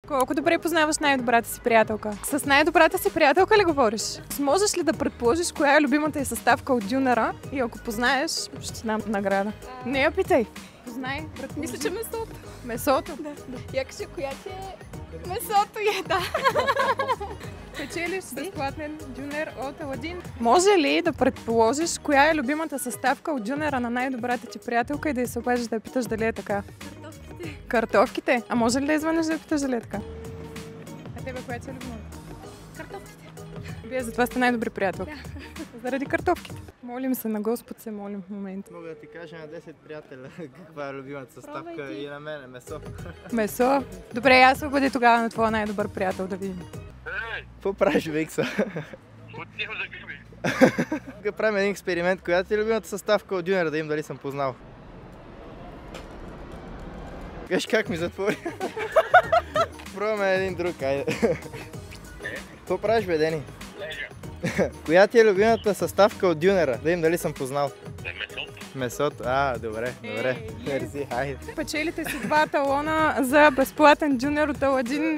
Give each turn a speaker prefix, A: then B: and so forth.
A: Колко добре познаваш най-добрата си приятелка? С най-добрата си приятелка ли говориш? Можеш ли да предположиш коя е любимата й съставка от дюнера и ако познаеш, ще дам награда. Не я питай. Познай,
B: Мисля, че месото.
A: Месото?
B: Да. Я кажи, коя ти е месото и да.
A: Печелиш безплатен дюнер от Аладин. Може ли да предположиш коя е любимата съставка от дюнера на най-добрата ти приятелка и да й се обадиш да я питаш дали е така?
B: Картофките.
A: Картофките? А може ли да извънеш да я питаш дали е така? А тебе коя ти е любимата?
B: Картофките.
A: Вие затова сте най-добри приятелки. Заради картофките. Молим се на Господ, се молим в момента.
C: Мога да ти кажа на 10 приятеля каква е любимата съставка.
B: Пробвай ти.
C: И на мене месо.
A: Месо. Добре, аз се обади тогава на твоя най-добър приятел да видим.
C: Какво правиш, Викса?
D: Отивам за гриби.
C: Тук правим един експеримент. Коя ти е любимата съставка от дюнера, да им дали съм познал? Виж как ми затвори. Пробваме един друг, айде. Какво правиш, бе, Дени?
D: Лежа.
C: Коя ти е любимата съставка от дюнера, да им дали съм познал?
D: За месото.
C: Месото. Добре, добре. Мерси, хайде.
A: Печелите си 2 талона за безплатен дюнер от Аладин